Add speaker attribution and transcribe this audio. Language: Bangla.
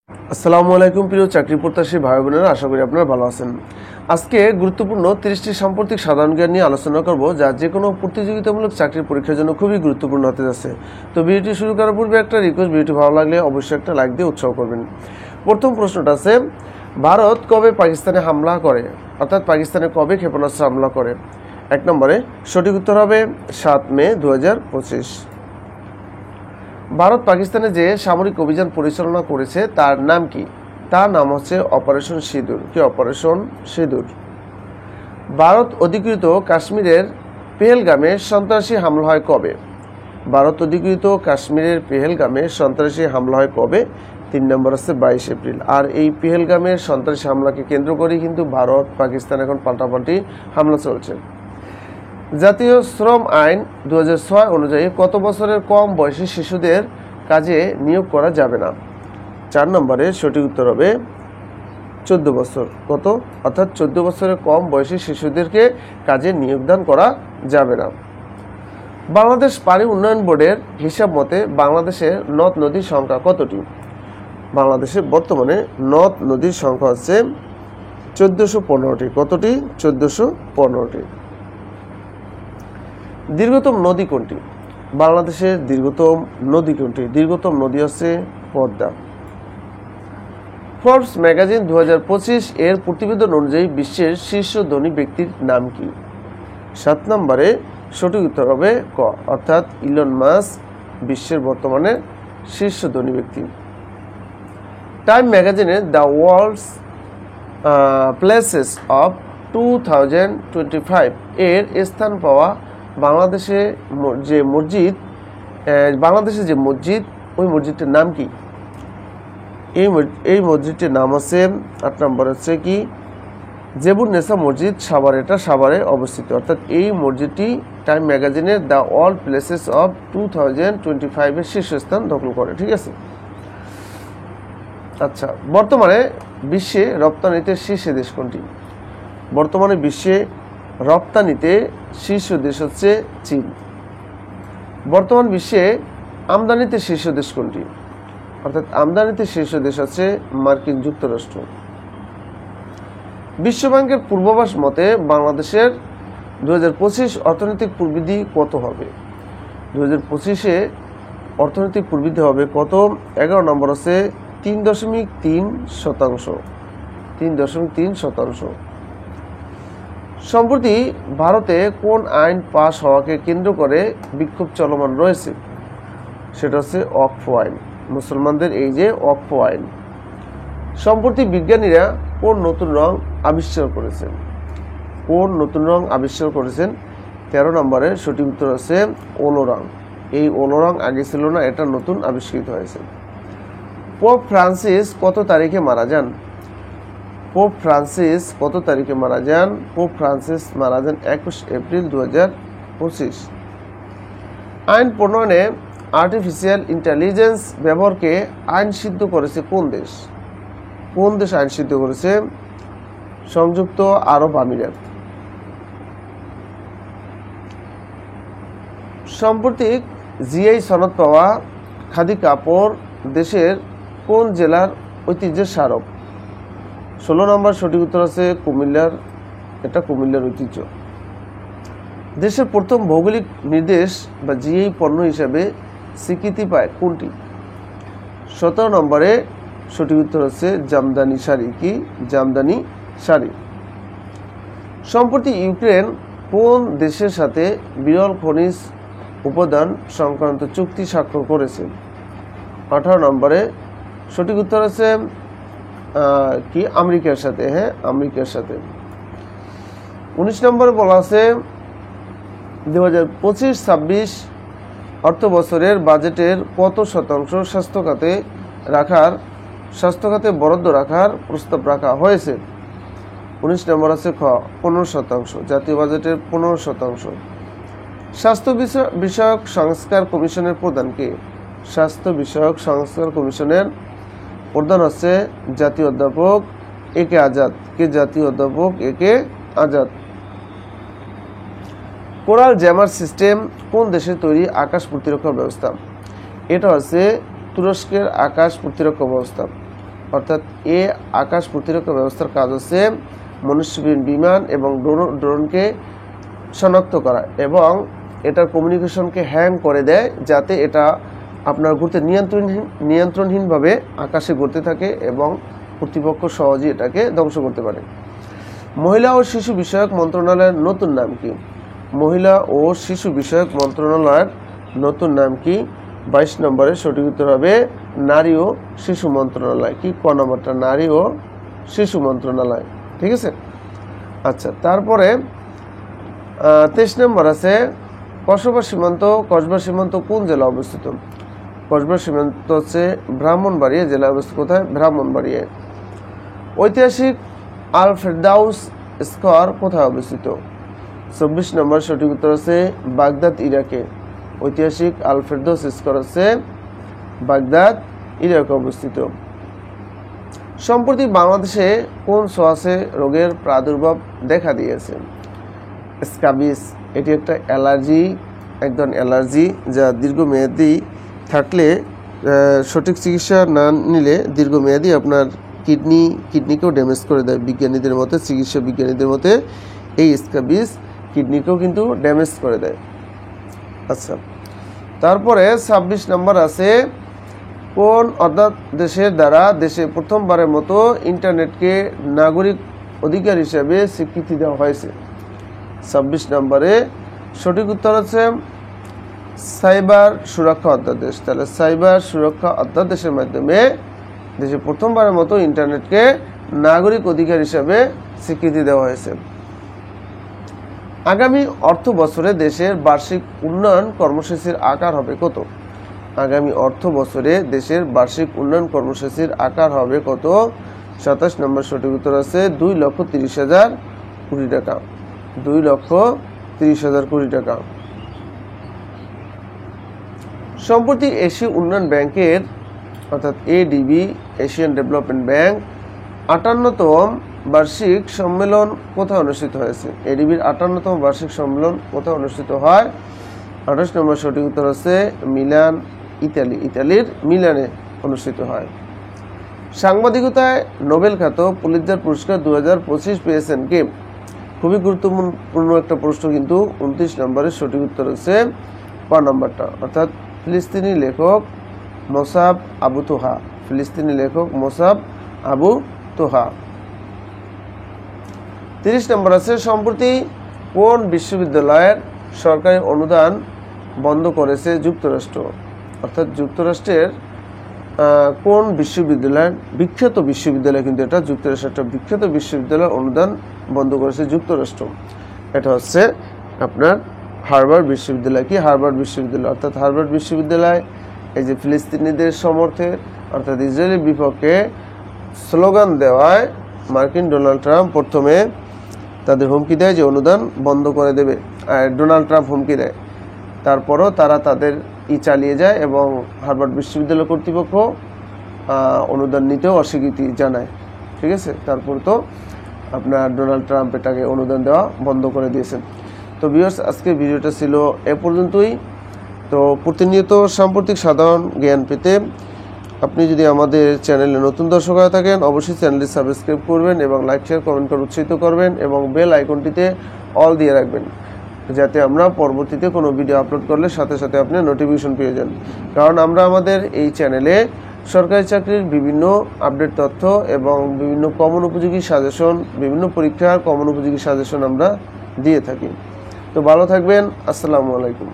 Speaker 1: আসসালামু আলাইকুম প্রিয় চাকরি প্রত্যাশী ভাই বোনেরা, আশা করি আপনারা ভালো আছেন। আজকে গুরুত্বপূর্ণ 30টি সাম্প্রতিক সাধারণ জ্ঞান নিয়ে আলোচনা করব, যা যে কোনো প্রতিযোগিতামূলক চাকরির পরীক্ষার জন্য খুবই গুরুত্বপূর্ণ হতে যাচ্ছে। তো ভিডিওটি শুরু করার পূর্বে একটা রিকোয়েস্ট, ভিডিওটি ভালো লাগলে অবশ্যই একটা লাইক দিয়ে উৎসাহ করবেন। প্রথম প্রশ্নটা আছে, ভারত কবে পাকিস্তানে হামলা করে, অর্থাৎ পাকিস্তানে কবে ক্ষেপণাস্ত্র হামলা করে? 1 নম্বরে সঠিক উত্তর হবে 7 মে 2025। ভারত পাকিস্তানে যে সামরিক অভিযান পরিচালনা করেছে তার নাম কি? তার নাম হচ্ছে অপারেশন সিঁদুর। কি অপারেশন সিঁদুর? ভারত অধিকৃত কাশ্মীরের পেহেলগামে সন্ত্রাসী হামলা হয় কবে? ভারত অধিকৃত কাশ্মীরের পেহেলগামে সন্ত্রাসী হামলা হয় কবে? 3 নম্বর আছে 22 এপ্রিল। আর এই পেহেলগামের সন্ত্রাসী হামলাকে কেন্দ্র করেই কিন্তু ভারত পাকিস্তান এখন পাল্টাপাল্টি হামলা চলছে। জাতীয় শ্রম আইন 2006 অনুযায়ী কত বছরের কম বয়সী শিশুদের কাজে নিয়োগ করা যাবে না? 4 নম্বরে সঠিক উত্তর হবে 14 বছর। কত? অর্থাৎ 14 বছরের কম বয়সী শিশুদেরকে কাজে নিয়োগদান করা যাবে না। বাংলাদেশ পানি উন্নয়ন বোর্ডের হিসাব মতে বাংলাদেশের নদ নদীর সংখ্যা কতটি? বাংলাদেশে বর্তমানে নদ নদীর সংখ্যা হচ্ছে 1415টি। কতটি? 1415টি। দীর্ঘতম নদী কোনটি? বাংলাদেশের দীর্ঘতম নদী কোনটি? দীর্ঘতম নদী হচ্ছে পদ্মা। ফোর্বস ম্যাগাজিন 2025 এর প্রতিবেদন অনুযায়ী বিশ্বের শীর্ষ ধনী ব্যক্তির নাম কি? 7 নম্বরে সঠিক উত্তর হবে ক, অর্থাৎ ইলন মাস্ক বিশ্বের বর্তমানে শীর্ষ ধনী ব্যক্তি। টাইম ম্যাগাজিনের দ্য ওয়ার্ল্ডস প্লেসেস অফ 2025 এর স্থান পাওয়া বাংলাদেশে যে মসজিদ, ওই মসজিদটির নাম কি? এই মসজিদটির নাম হচ্ছে 8 নম্বর হচ্ছে কি জেবুন নেসা মসজিদ, সাভার। এটা সাভারে অবস্থিত। অর্থাৎ এই মসজিদটি টাইম ম্যাগাজিনের দ্য ওয়ার্ল্ড প্লেসেস অফ 2025 এর শীর্ষস্থান দখল করে। ঠিক আছে। আচ্ছা, বর্তমানে বিশ্বে রপ্তানিতে শীর্ষ দেশ কোনটি? বর্তমানে বিশ্বে রপ্তানিতে শীর্ষ দেশ হচ্ছে চীন। বর্তমান বিশ্বে আমদানিতে শীর্ষ দেশ কোনটি? অর্থাৎ আমদানিতে শীর্ষ দেশ হচ্ছে মার্কিন যুক্তরাষ্ট্র। বিশ্বব্যাংকের পূর্বাভাস মতে বাংলাদেশের 2025 অর্থনৈতিক প্রবৃদ্ধি কত হবে? 2025-এ অর্থনৈতিক প্রবৃদ্ধি হবে কত? 11 নম্বর আছে 3.3%। 3.3%। সম্প্রতি ভারতে কোন আইন পাশ হওয়াকে কেন্দ্র করে বিক্ষোভ চলমান রয়েছে? সেটা হচ্ছে ওয়াকফ আইন। মুসলমানদের এই যে ওয়াকফ আইন। সম্প্রতি বিজ্ঞানীরা কোন নতুন রং আবিষ্কার করেছেন? কোন নতুন রং আবিষ্কার করেছেন? 13 নম্বরে সঠিক উত্তর আছে ওলো রং। এই ওলো রং আগে ছিল না, এটা নতুন আবিষ্কৃত হয়েছে। পোপ ফ্রান্সিস কত তারিখে মারা যান? পোপ ফ্রান্সিস কত তারিখে মারা যান? পোপ ফ্রান্সিস মারা যান 21 এপ্রিল 2025। আইন প্রণয়নে আর্টিফিশিয়াল ইন্টেলিজেন্স ব্যবহারকে আইন সিদ্ধ করেছে কোন দেশ? কোন দেশ আইন সিদ্ধ করেছে? সংযুক্ত আরব আমিরাত। সাম্প্রতিক জিআই সনদ পাওয়া খাদি কাপড় দেশের কোন জেলার ঐতিহ্যের স্মারক? 16 নম্বর সঠিক উত্তর আছে কুমিল্লার। এটা কুমিল্লার ঐতিহ্য। দেশের প্রথম ভৌগোলিক নির্দেশ বা জিআই পণ্য হিসাবে স্বীকৃতি পায় কোনটি? 17 নম্বরে সঠিক উত্তর হচ্ছে জামদানি শাড়ি। কি? জামদানি শাড়ি। সম্প্রতি ইউক্রেন কোন দেশের সাথে বিরল খনিজ উপাদান সংক্রান্ত চুক্তি স্বাক্ষর করেছে? 18 নম্বরে সঠিক উত্তর আছে কি আমেরিকার সাথে। হ্যাঁ, আমেরিকার সাথে। 19 নম্বরে বলা আছে 2025-26 অর্থ বছরের বাজেটের কত শতাংশ স্বাস্থ্য খাতে বরাদ্দ রাখার প্রস্তাব রাখা হয়েছে? 19 নম্বর আছে খ 15%। জাতীয় বাজেটের 15%। স্বাস্থ্য বিষয়ক সংস্কার কমিশনের প্রধান কে? স্বাস্থ্য বিষয়ক সংস্কার কমিশনের প্রধান হচ্ছে জাতীয় অধ্যাপক এ কে আজাদ। কে? জাতীয় অধ্যাপক এ কে আজাদ। কোরাল জ্যামার সিস্টেম কোন দেশের তৈরি আকাশ প্রতিরক্ষা ব্যবস্থা? এটা হচ্ছে তুরস্কের আকাশ প্রতিরক্ষা ব্যবস্থা। অর্থাৎ এ আকাশ প্রতিরক্ষা ব্যবস্থার কাজ হচ্ছে মনুষ্যবিহীন বিমান এবং ড্রোনকে শনাক্ত করা এবং এটার কমিউনিকেশনকে হ্যাং করে দেয়, যাতে এটা আপনার ঘুরতে নিয়ন্ত্রণহীনভাবে আকাশে ঘুরতে থাকে এবং কর্তৃপক্ষ সহজেই এটাকে ধ্বংস করতে পারে। মহিলা ও শিশু বিষয়ক মন্ত্রণালয়ের নতুন নাম কি? মহিলা ও শিশু বিষয়ক মন্ত্রণালয়ের নতুন নাম কি? 22 নম্বরের সঠিক উত্তর হবে নারী ও শিশু মন্ত্রণালয়। কি ক নম্বরটা? নারী ও শিশু মন্ত্রণালয়। ঠিক আছে। আচ্ছা, তারপরে 23 নম্বর আছে কসবা সীমান্ত কোন জেলা অবস্থিত? কসবা সীমান্ত হচ্ছে ব্রাহ্মণবাড়িয়া জেলায় অবস্থিত। কোথায়? ব্রাহ্মণবাড়িয়ায়। ঐতিহাসিক আল ফেরদাউস স্কয়ার কোথায় অবস্থিত? 24 নম্বর সঠিক উত্তর আছে বাগদাদ, ইরাকে। ঐতিহাসিক আল ফেরদাউস স্কয়ার হচ্ছে বাগদাদ, ইরাকে অবস্থিত। সম্প্রতি বাংলাদেশে কোন সোয়াসে রোগের প্রাদুর্ভাব দেখা দিয়েছে? স্ক্যাবিস। এটি একটা অ্যালার্জি, একদম অ্যালার্জি, যা দীর্ঘমেয়াদী থাকলে সঠিক চিকিৎসা না নিলে দীর্ঘমেয়াদী আপনার কিডনিকেও ড্যামেজ করে দেয়। বিজ্ঞানীদের মতে, চিকিৎসা বিজ্ঞানীদের মতে এই স্ক্যাবিস কিডনিকেও কিন্তু ড্যামেজ করে দেয়। আচ্ছা, তারপরে 26 নম্বর আছে কোন অধ্যাদেশের দ্বারা দেশে প্রথমবারের মতো ইন্টারনেটকে নাগরিক অধিকার হিসেবে স্বীকৃতি দেওয়া হয়েছে? 26 নম্বরে সঠিক উত্তর হচ্ছে সাইবার সুরক্ষা অধ্যাদেশ। তাহলে সাইবার সুরক্ষা অধ্যাদেশের মাধ্যমে দেশে প্রথমবারের মতো ইন্টারনেটকে নাগরিক অধিকার হিসেবে স্বীকৃতি দেওয়া হয়েছে। আগামী অর্থ বছরে দেশের বার্ষিক উন্নয়ন কর্মসূচির আকার হবে কত? আগামী অর্থ বছরে দেশের বার্ষিক উন্নয়ন কর্মসূচির আকার হবে কত? 27 নম্বর সঠিক উত্তর আছে 2,30,000 কোটি টাকা। 2,30,000 কোটি টাকা। সম্প্রতি এশীয় উন্নয়ন ব্যাংকের অর্থাৎ এডিবি, এশিয়ান ডেভেলপমেন্ট ব্যাংক 58তম বার্ষিক সম্মেলন কোথায় অনুষ্ঠিত হয়েছে? এডিবির 58তম বার্ষিক সম্মেলন কোথায় অনুষ্ঠিত হয়? 28 নম্বর সঠিক উত্তর হচ্ছে মিলান, ইতালি। ইতালির মিলানে অনুষ্ঠিত হয়। সাংবাদিকতায় নোবেল খ্যাত পুলিৎজার পুরস্কার 2025 পেয়েছেন কে? খুবই গুরুত্বপূর্ণ একটা প্রশ্ন কিন্তু। 29 নম্বরের সঠিক উত্তর হচ্ছে ক নম্বরটা, অর্থাৎ ফিলিস্তিনি লেখক মোসাব আবু তোহা। ফিলিস্তিনি লেখক মোসাব আবু তোহা। 30 নম্বর আছে সম্প্রতি কোন বিশ্ববিদ্যালয়ের সরকারি অনুদান বন্ধ করেছে যুক্তরাষ্ট্র? অর্থাৎ যুক্তরাষ্ট্রের কোন বিশ্ববিদ্যালয়ের, বিখ্যাত বিশ্ববিদ্যালয় কিন্তু এটা, যুক্তরাষ্ট্রের একটা বিখ্যাত বিশ্ববিদ্যালয়ের অনুদান বন্ধ করেছে যুক্তরাষ্ট্র। এটা হচ্ছে আপনার হার্ভার্ড বিশ্ববিদ্যালয়। কি? হার্ভার্ড বিশ্ববিদ্যালয়। অর্থাৎ হার্ভার্ড বিশ্ববিদ্যালয় এই যে ফিলিস্তিনিদের সমর্থে অর্থাৎ ইসরায়েলের বিপক্ষে স্লোগান দেওয়ায় মার্কিন ডোনাল্ড ট্রাম্প প্রথমে তাদের হুমকি দেয় যে অনুদান বন্ধ করে দেবে। ডোনাল্ড ট্রাম্প হুমকি দেয়, তারপরও তারা তাদের চালিয়ে যায় এবং হার্ভার্ড বিশ্ববিদ্যালয় কর্তৃপক্ষ অনুদান নিতেও অস্বীকৃতি জানায়। ঠিক আছে, তারপর তো আপনার ডোনাল্ড ট্রাম্প এটাকে অনুদান দেওয়া বন্ধ করে দিয়েছেন। তো ভিউয়ার্স, আজকে ভিডিওটা ছিল এ পর্যন্তই। তো প্রতিনিয়ত সাম্প্রতিক সাধারণ জ্ঞান পেতে আপনি যদি আমাদের চ্যানেলে নতুন দর্শক হয়ে থাকেন, অবশ্যই চ্যানেলটি সাবস্ক্রাইব করবেন এবং লাইক, শেয়ার, কমেন্ট করে উৎসাহিত করবেন এবং বেল আইকনটিতে অল দিয়ে রাখবেন, যাতে আমরা পরবর্তীতে কোনো ভিডিও আপলোড করলে সাথে সাথে আপনি নোটিফিকেশন পেয়ে যান। কারণ আমরা আমাদের এই চ্যানেলে সরকারি চাকরির বিভিন্ন আপডেট তথ্য এবং বিভিন্ন কমন উপযোগী সাজেশন, বিভিন্ন পরীক্ষার কমন উপযোগী সাজেশন আমরা দিয়ে থাকি। তো ভালো থাকবেন। আসসালামু আলাইকুম।